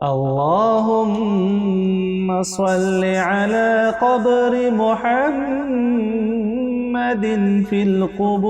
اللهم صل على قبر محمد في القبور.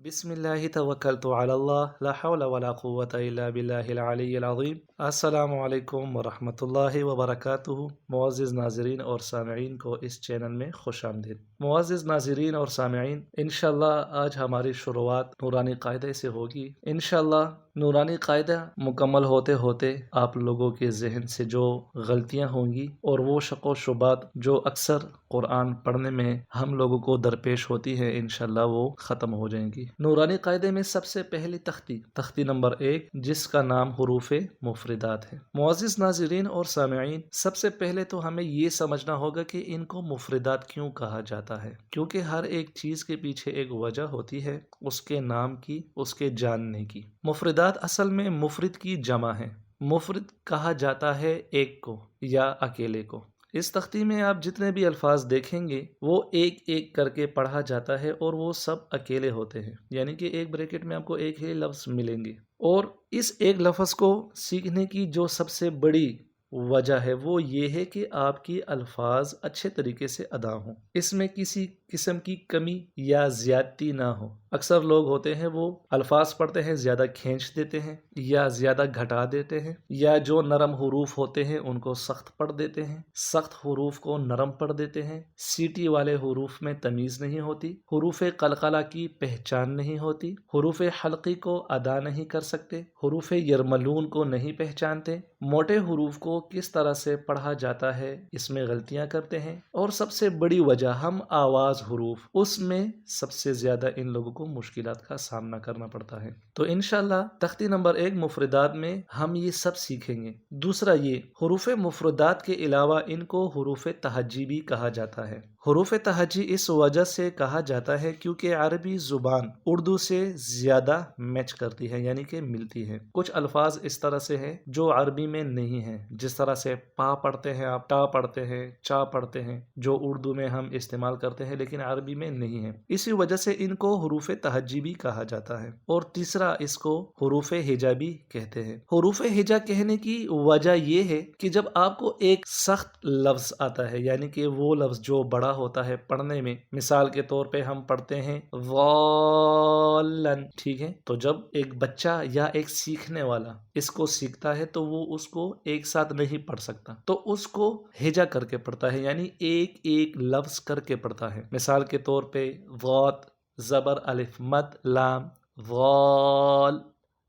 بسم اللہ توکلت علی اللہ لا حول ولا قوة الا باللہ العلی العظیم. السلام علیکم ورحمۃ اللہ وبرکاتہ. معزز ناظرین اور سامعین کو اس چینل میں خوش آمدید. معزز ناظرین اور سامعین، انشاءاللہ آج ہماری شروعات نورانی قاعدے سے ہوگی. انشاءاللہ نورانی قاعدہ مکمل ہوتے ہوتے آپ لوگوں کے ذہن سے جو غلطیاں ہوں گی اور وہ شک و شبہات جو اکثر قرآن پڑھنے میں ہم لوگوں کو درپیش ہوتی ہے، انشاءاللہ وہ ختم ہو جائیں گی. نورانی قاعدے میں سب سے پہلی تختی نمبر 1، جس کا نام حروف مفردات ہے. معزز ناظرین اور سامعین، سب سے پہلے تو ہمیں یہ سمجھنا ہوگا کہ ان کو مفردات کیوں کہا جاتا ہے، کیونکہ ہر ایک چیز کے پیچھے ایک وجہ ہوتی ہے، اس کے نام کی، اس کے جاننے کی. مفردات اصل میں مفرد کی جمع ہے. مفرد کہا جاتا ہے ایک کو یا اکیلے کو. اس تختی میں آپ جتنے بھی الفاظ دیکھیں گے وہ ایک ایک کر کے پڑھا جاتا ہے اور وہ سب اکیلے ہوتے ہیں، یعنی کہ ایک بریکٹ میں آپ کو ایک ہی لفظ ملیں گے. اور اس ایک لفظ کو سیکھنے کی جو سب سے بڑی وجہ ہے وہ یہ ہے کہ آپ کی الفاظ اچھے طریقے سے ادا ہوں، اس میں کسی قسم کی کمی یا زیادتی نہ ہو. اکثر لوگ ہوتے ہیں وہ الفاظ پڑھتے ہیں زیادہ کھینچ دیتے ہیں یا زیادہ گھٹا دیتے ہیں، یا جو نرم حروف ہوتے ہیں ان کو سخت پڑھ دیتے ہیں، سخت حروف کو نرم پڑھ دیتے ہیں. سیٹی والے حروف میں تمیز نہیں ہوتی، حروف قلقلہ کی پہچان نہیں ہوتی، حروف حلقی کو ادا نہیں کر سکتے، حروف یرملون کو نہیں پہچانتے، موٹے حروف کو کس طرح سے پڑھا جاتا ہے اس میں غلطیاں کرتے ہیں. اور سب سے بڑی وجہ ہم آواز حروف، اس میں سب سے زیادہ ان لوگوں کو مشکلات کا سامنا کرنا پڑتا ہے. تو انشاءاللہ تختی نمبر 1 مفردات میں ہم یہ سب سیکھیں گے. دوسرا، یہ حروف مفردات کے علاوہ ان کو حروف تہجی بھی کہا جاتا ہے. حروف تہجی اس وجہ سے کہا جاتا ہے کیونکہ عربی زبان اردو سے زیادہ میچ کرتی ہے، یعنی کہ ملتی ہے. کچھ الفاظ اس طرح سے ہیں جو عربی میں نہیں ہیں، جس طرح سے پا پڑھتے ہیں آپ، ٹا پڑھتے ہیں، چا پڑھتے ہیں، جو اردو میں ہم استعمال کرتے ہیں لیکن عربی میں نہیں ہے. اسی وجہ سے ان کو حروف تہجی بھی کہا جاتا ہے. اور تیسرا، اس کو حروف ہجا بھی کہتے ہیں. حروف ہجا کہنے کی وجہ یہ ہے کہ جب آپ کو ایک سخت لفظ آتا ہے، یعنی کہ وہ لفظ جو بڑا ہوتا ہے پڑھنے میں، مثال کے طور پہ ہم پڑھتے ہیں ضالن، ٹھیک ہے، تو جب ایک بچہ یا ایک سیکھنے والا اس کو سیکھتا ہے تو وہ اس کو ایک ساتھ نہیں پڑھ سکتا، تو اس کو ہجا کر کے پڑھتا ہے، یعنی ایک ایک لفظ کر کے پڑھتا ہے. مثال کے طور پہ ضاد زبر الف مد لام، غال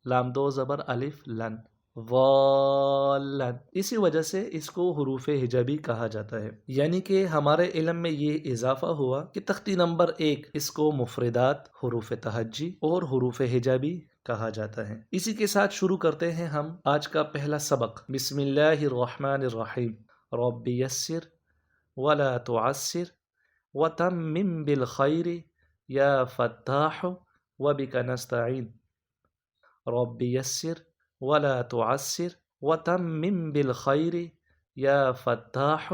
لام دو زبر الف لن، غالن. اسی وجہ سے اس کو حروف ہجا بھی کہا جاتا ہے. یعنی کہ ہمارے علم میں یہ اضافہ ہوا کہ تختی نمبر 1 اس کو مفردات، حروف تہجی اور حروف ہجا بھی کہا جاتا ہے. اسی کے ساتھ شروع کرتے ہیں ہم آج کا پہلا سبق. بسم اللہ الرحمن الرحیم. رب یسر ولا تعسر وتمم بالخیر یا فتاح وبک نستعین. رب یسر ولا تعسر وتمم بالخیر یا فتاح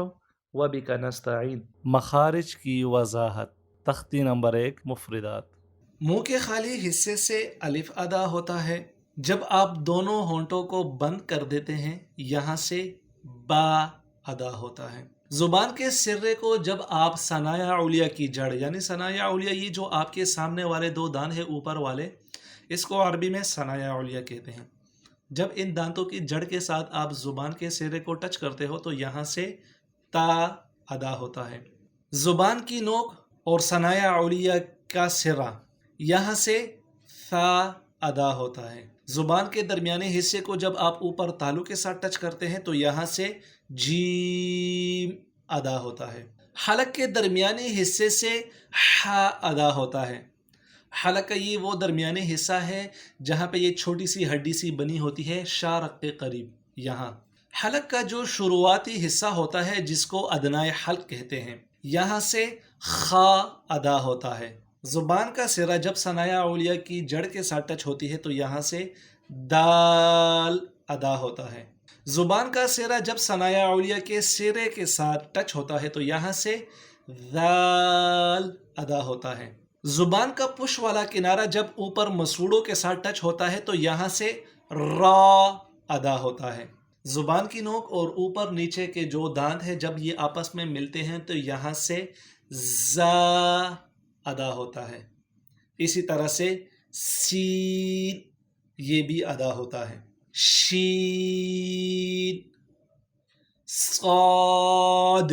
وبک نستعین. مخارج کی وضاحت. تختی نمبر 1 مفردات. منہ کے خالی حصے سے الف ادا ہوتا ہے. جب آپ دونوں ہونٹوں کو بند کر دیتے ہیں یہاں سے با ادا ہوتا ہے. زبان کے سرے کو جب آپ ثنایا علیہ کی جڑ، یعنی ثنایا علیہ یہ جو آپ کے سامنے والے 2 دان ہیں اوپر والے، اس کو عربی میں ثنایا علیہ کہتے ہیں. جب ان دانتوں کی جڑ کے ساتھ آپ زبان کے سرے کو ٹچ کرتے ہو تو یہاں سے تا ادا ہوتا ہے. زبان کی نوک اور ثنایا علیہ کا سرا، یہاں سے ثا ادا ہوتا ہے. زبان کے درمیانے حصے کو جب آپ اوپر تالو کے ساتھ ٹچ کرتے ہیں تو یہاں سے جیم ادا ہوتا ہے. حلق کے درمیانے حصے سے ہا ادا ہوتا ہے. حلق کا یہ وہ درمیانے حصہ ہے جہاں پہ یہ چھوٹی سی ہڈی سی بنی ہوتی ہے شارق کے قریب. یہاں حلق کا جو شروعاتی حصہ ہوتا ہے جس کو ادنائے حلق کہتے ہیں، یہاں سے خا ادا ہوتا ہے. زبان کا سرا جب ثنایا علیہ کی جڑ کے ساتھ ٹچ ہوتی ہے تو یہاں سے دال ادا ہوتا ہے. زبان کا سرا جب ثنایا علیہ کے سرے کے ساتھ ٹچ ہوتا ہے تو یہاں سے ذال ادا ہوتا ہے. زبان کا پش والا کنارہ جب اوپر مسوڑوں کے ساتھ ٹچ ہوتا ہے تو یہاں سے را ادا ہوتا ہے. زبان کی نوک اور اوپر نیچے کے جو دانت ہیں جب یہ آپس میں ملتے ہیں تو یہاں سے زا ادا ہوتا ہے. اسی طرح سے سین یہ بھی ادا ہوتا ہے. شین، صاد.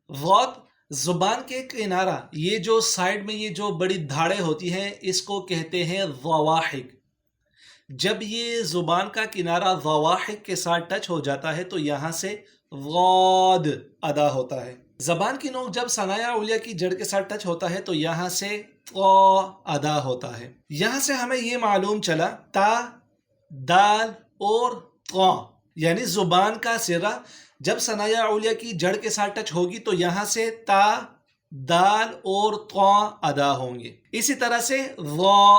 غوط زبان کے کنارہ یہ جو سائڈ میں یہ جو بڑی دھاڑیں ہوتی ہیں اس کو کہتے ہیں ضواحک. جب یہ زبان کا کنارہ ضواحک کے ساتھ ٹچ ہو جاتا ہے تو یہاں سے غاد ادا ہوتا ہے. زبان کی نوک جب ثنایا علیہ کی جڑ کے ساتھ ٹچ ہوتا ہے تو یہاں سے طا ادا ہوتا ہے. یہاں سے ہمیں یہ معلوم چلا تا، دال اور طا یعنی زبان کا سرہ جب ثنایا علیہ کی جڑ کے ساتھ ٹچ ہوگی تو یہاں سے تا، دال اور طا ادا ہوں گے. اسی طرح سے ضا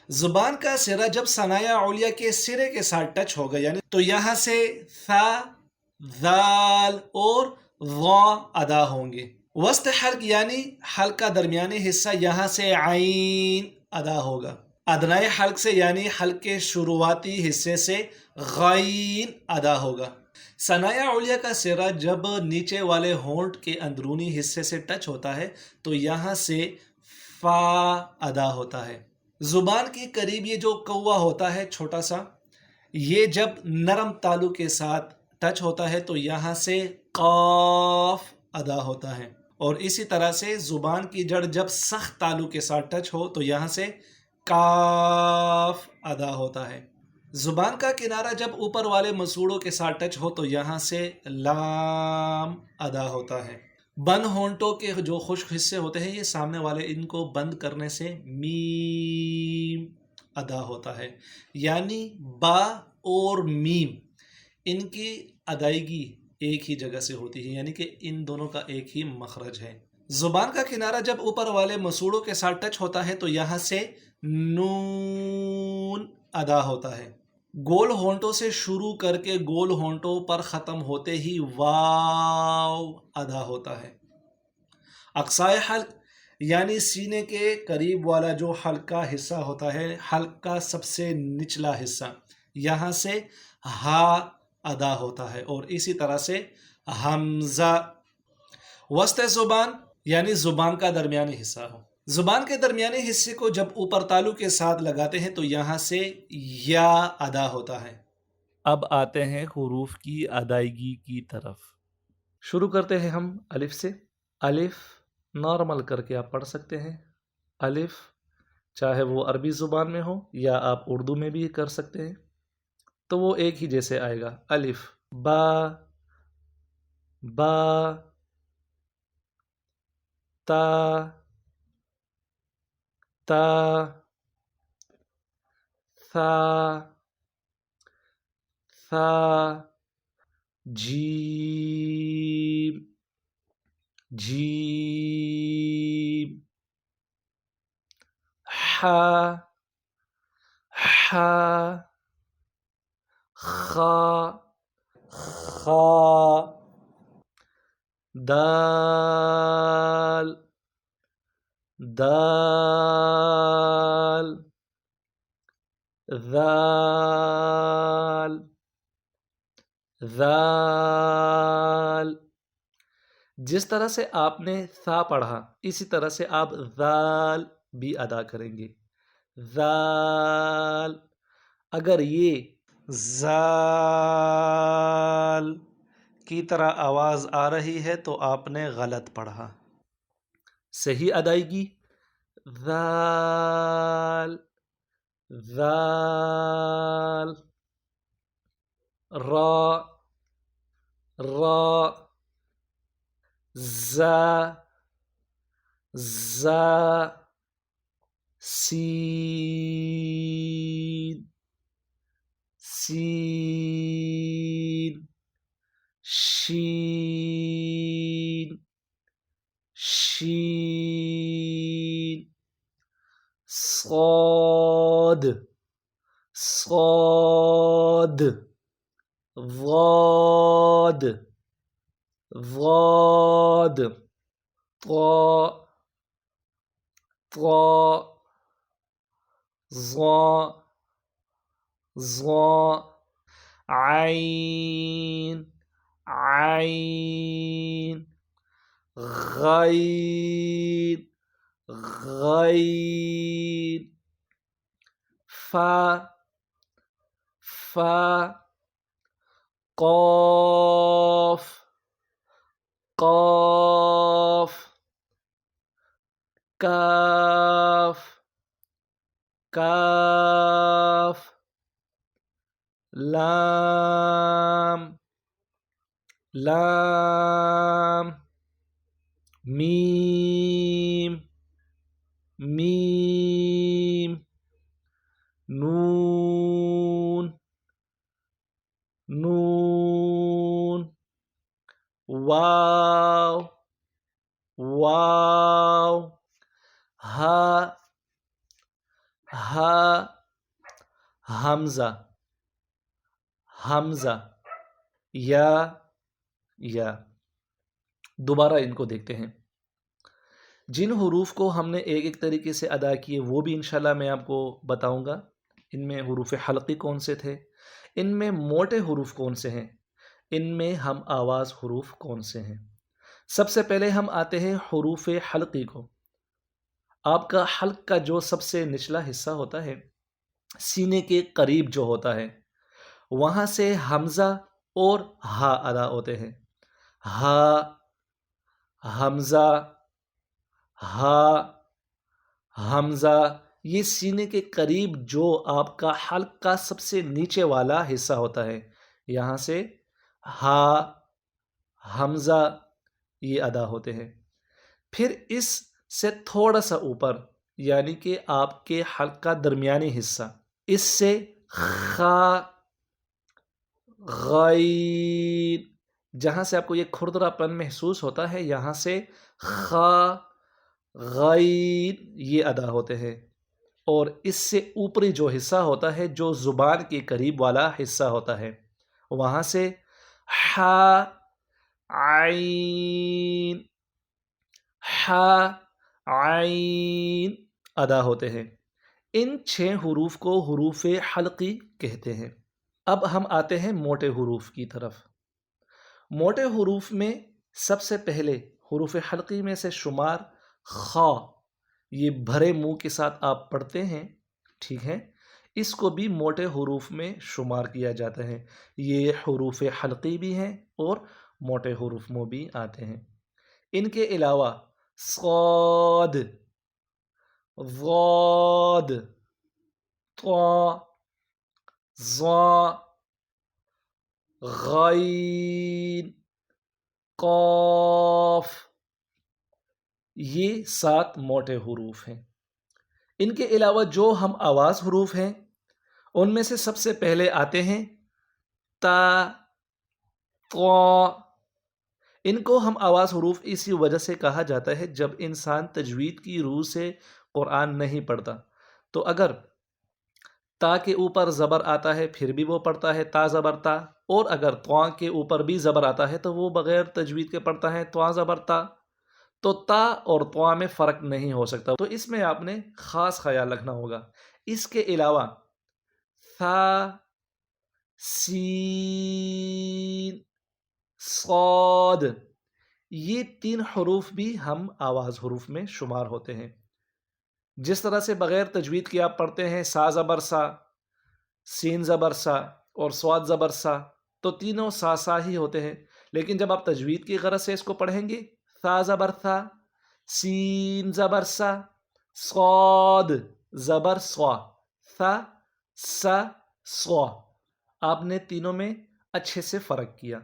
زبان کا سرہ جب ثنایا علیہ کے سرے کے ساتھ ٹچ ہوگا یعنی تو یہاں سے ثا، ذال اور ضا ادا ہوں گے. وسط حلق یعنی حلق کا درمیانی حصہ یہاں سے عین ادا ہوگا. ادنائے حلق سے یعنی حلق کے شروعاتی حصے سے غین ادا ہوگا. ثنایا علیہ کا سرہ جب نیچے والے ہونٹ کے اندرونی حصے سے ٹچ ہوتا ہے تو یہاں سے فا ادا ہوتا ہے. زبان کے قریب یہ جو کوا ہوتا ہے چھوٹا سا یہ جب نرم تالو کے ساتھ ٹچ ہوتا ہے تو یہاں سے قاف ادا ہوتا ہے. اور اسی طرح سے زبان کی جڑ جب سخت تالو کے ساتھ ٹچ ہو تو یہاں سے کاف ادا ہوتا ہے. زبان کا کنارہ جب اوپر والے مسوڑوں کے ساتھ ٹچ ہو تو یہاں سے لام ادا ہوتا ہے. بند ہونٹوں کے جو خشک حصے ہوتے ہیں یہ سامنے والے ان کو بند کرنے سے میم ادا ہوتا ہے. یعنی با اور میم ان کی ادائیگی ایک ہی جگہ سے ہوتی ہے یعنی کہ ان دونوں کا ایک ہی مخرج ہے. زبان کا کنارہ جب اوپر والے مسوڑوں کے ساتھ ٹچ ہوتا ہے تو یہاں سے نون ادا ہوتا ہے. گول ہونٹوں سے شروع کر کے گول ہونٹوں پر ختم ہوتے ہی واو ادا ہوتا ہے. اقصائے حلق یعنی سینے کے قریب والا جو حلق کا حصہ ہوتا ہے حلق کا سب سے نچلا حصہ یہاں سے ہا ادا ہوتا ہے. اور اسی طرح سے حمزہ. وسط زبان یعنی زبان کا درمیانی حصہ ہو. زبان کے درمیانی حصے کو جب اوپر تالو کے ساتھ لگاتے ہیں تو یہاں سے یا ادا ہوتا ہے. اب آتے ہیں حروف کی ادائیگی کی طرف. شروع کرتے ہیں ہم الف سے. الف نارمل کر کے آپ پڑھ سکتے ہیں. الف چاہے وہ عربی زبان میں ہو یا آپ اردو میں بھی کر سکتے ہیں تو وہ ایک ہی جیسے آئے گا. الف با، با، تا، تا، ثا، ثا، جیم، جیم، حا، حا، خا، خا، دال، دال، ذال، ذال. جس طرح سے آپ نے ثا پڑھا اسی طرح سے آپ ذال بھی ادا کریں گے. ذال. اگر یہ زال کی طرح آواز آ رہی ہے تو آپ نے غلط پڑھا. صحیح ادائیگی ذال، ذال، را، را، زا، زا، سین، سین، شین، شین، صاد، صاد، ضاد، ضاد، طا، طا ظا ظا عين عين غين غين فا فا قاف قاف كاف كاف لام لام ميم ميم نون نون واو واو ها ها حمزہ حمزہ یا یا دوبارہ ان کو دیکھتے ہیں. جن حروف کو ہم نے ایک ایک طریقے سے ادا کیے وہ بھی انشاءاللہ میں آپ کو بتاؤں گا. ان میں حروف حلقی کون سے تھے، ان میں موٹے حروف کون سے ہیں، ان میں ہم آواز حروف کون سے ہیں. سب سے پہلے ہم آتے ہیں حروف حلقی کو. آپ کا حلق کا جو سب سے نچلا حصہ ہوتا ہے، سینے کے قریب جو ہوتا ہے، وہاں سے حمزہ اور ہا ادا ہوتے ہیں. ہا حمزہ ہا حمزہ، یہ سینے کے قریب جو آپ کا حلق کا سب سے نیچے والا حصہ ہوتا ہے، یہاں سے ہا حمزہ یہ ادا ہوتے ہیں. پھر اس سے تھوڑا سا اوپر یعنی کہ آپ کے حلق کا درمیانی حصہ، اس سے خا غین، جہاں سے آپ کو یہ کھردرا پن محسوس ہوتا ہے، یہاں سے خا غین یہ ادا ہوتے ہیں. اور اس سے اوپری جو حصہ ہوتا ہے، جو زبان کے قریب والا حصہ ہوتا ہے، وہاں سے ہا عین ہا عین ادا ہوتے ہیں. ان 6 حروف کو حروف حلقی کہتے ہیں. اب ہم آتے ہیں موٹے حروف کی طرف. موٹے حروف میں سب سے پہلے حروف حلقی میں سے شمار خا، یہ بھرے منہ کے ساتھ آپ پڑھتے ہیں، ٹھیک ہے، اس کو بھی موٹے حروف میں شمار کیا جاتا ہے. یہ حروف حلقی بھی ہیں اور موٹے حروف میں بھی آتے ہیں. ان کے علاوہ صاد ضاد طا ظا غین قاف، یہ 7 موٹے حروف ہیں. ان کے علاوہ جو ہم آواز حروف ہیں ان میں سے سب سے پہلے آتے ہیں تا طا. ان کو ہم آواز حروف اسی وجہ سے کہا جاتا ہے جب انسان تجوید کی روح سے قرآن نہیں پڑھتا تو اگر تا کے اوپر زبر آتا ہے پھر بھی وہ پڑھتا ہے تا زبر تا، اور اگر طا کے اوپر بھی زبر آتا ہے تو وہ بغیر تجوید کے پڑھتا ہے طا زبر تا. تو تا اور طا میں فرق نہیں ہو سکتا، تو اس میں آپ نے خاص خیال رکھنا ہوگا. اس کے علاوہ ثا سین صاد، یہ 3 حروف بھی ہم آواز حروف میں شمار ہوتے ہیں. جس طرح سے بغیر تجوید کے آپ پڑھتے ہیں سا زبر سا، سین زبر سا اور صاد زبر سا، تو تینوں سا سا ہی ہوتے ہیں. لیکن جب آپ تجوید کی غرض سے اس کو پڑھیں گے، ثا زبر ثا، سین زبر سا، صاد زبر صا، ثا سا صا، آپ نے تینوں میں اچھے سے فرق کیا.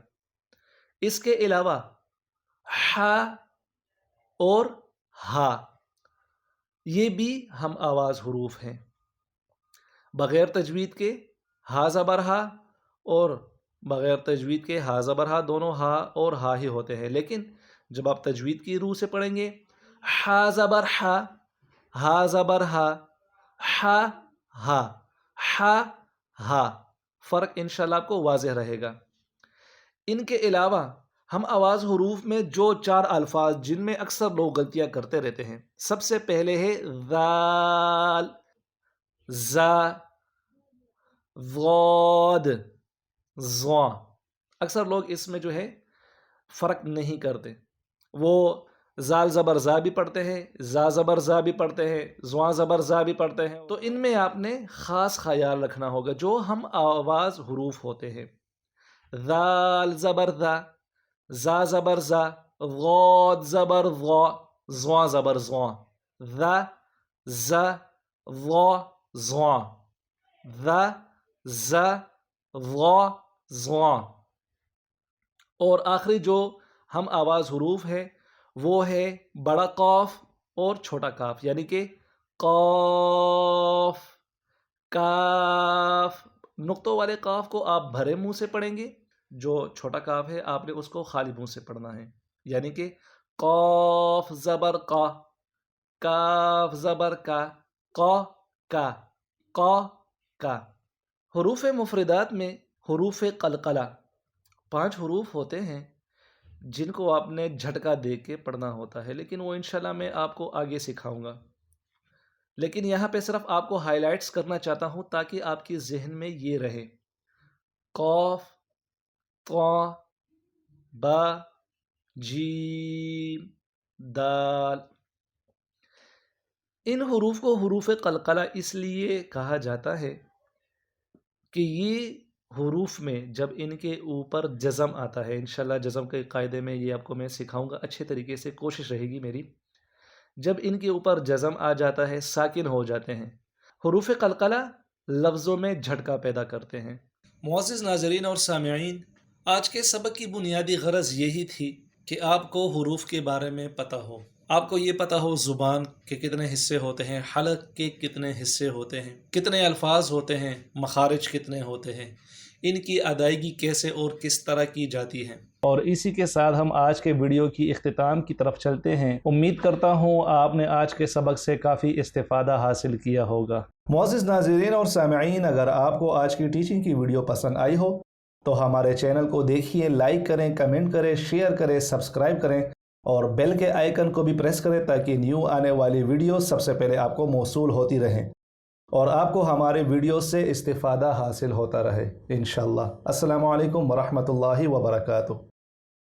اس کے علاوہ ہا اور ہا، یہ بھی ہم آواز حروف ہیں. بغیر تجوید کے ہا زبر ہا اور بغیر تجوید کے ہا زبر ہا، دونوں ہا اور ہا ہی ہوتے ہیں. لیکن جب آپ تجوید کی روح سے پڑھیں گے ہا زبر ہا، ہا زبر ہا، ہا ہا، ہا ہا، فرق انشاءاللہ آپ کو واضح رہے گا. ان کے علاوہ ہم آواز حروف میں جو 4 الفاظ جن میں اکثر لوگ غلطیاں کرتے رہتے ہیں، سب سے پہلے ہے ذال، زا، ضاد، ضا۔ اکثر لوگ اس میں جو ہے فرق نہیں کرتے، وہ زال زبر زا بھی پڑھتے ہیں، زا زبر زا بھی پڑھتے ہیں، زواں زبر زا بھی پڑھتے ہیں۔ تو ان میں آپ نے خاص خیال رکھنا ہوگا جو ہم آواز حروف ہوتے ہیں، ذال زبر ذا، زا زبر زا، غاد زبر ضا، زواں زبر زواں، ذا، زا، ضا، زواں، ذا، زا، ضا، زواں۔ اور آخری جو ہم آواز حروف ہے وہ ہے بڑا قاف اور چھوٹا کاف، یعنی کہ قاف، کاف۔ نقطوں والے قاف کو آپ بھرے منہ سے پڑھیں گے، جو چھوٹا کاف ہے آپ نے اس کو خالی منہ سے پڑھنا ہے، یعنی کہ قاف زبر قا، کاف زبر کا، قا کا، قا کا۔ حروف مفردات میں حروف قلقلہ 5 حروف ہوتے ہیں جن کو آپ نے جھٹکا دے کے پڑھنا ہوتا ہے، لیکن وہ انشاءاللہ میں آپ کو آگے سکھاؤں گا۔ لیکن یہاں پہ صرف آپ کو ہائی لائٹس کرنا چاہتا ہوں تاکہ آپ کی ذہن میں یہ رہے، قاف، طا، با، جیم، دال۔ ان حروف کو حروف قلقلہ اس لیے کہا جاتا ہے کہ یہ حروف میں جب ان کے اوپر جزم آتا ہے، انشاءاللہ جزم کے قاعدے میں یہ آپ کو میں سکھاؤں گا اچھے طریقے سے، کوشش رہے گی میری۔ جب ان کے اوپر جزم آ جاتا ہے، ساکن ہو جاتے ہیں، حروف قلقلہ لفظوں میں جھٹکا پیدا کرتے ہیں۔ معزز ناظرین اور سامعین، آج کے سبق کی بنیادی غرض یہی تھی کہ آپ کو حروف کے بارے میں پتہ ہو، آپ کو یہ پتہ ہو زبان کے کتنے حصے ہوتے ہیں، حلق کے کتنے حصے ہوتے ہیں، کتنے الفاظ ہوتے ہیں، مخارج کتنے ہوتے ہیں، ان کی ادائیگی کیسے اور کس طرح کی جاتی ہے۔ اور اسی کے ساتھ ہم آج کے ویڈیو کی اختتام کی طرف چلتے ہیں۔ امید کرتا ہوں آپ نے آج کے سبق سے کافی استفادہ حاصل کیا ہوگا۔ معزز ناظرین اور سامعین، اگر آپ کو آج کی ٹیچنگ کی ویڈیو پسند آئی ہو تو ہمارے چینل کو دیکھیے، لائک کریں، کمنٹ کریں، شیئر کریں، سبسکرائب کریں اور بیل کے آئیکن کو بھی پریس کریں تاکہ نیو آنے والی ویڈیو سب سے پہلے آپ کو موصول ہوتی رہیں اور آپ کو ہمارے ویڈیو سے استفادہ حاصل ہوتا رہے انشاءاللہ۔ السلام علیکم ورحمۃ اللہ وبرکاتہ۔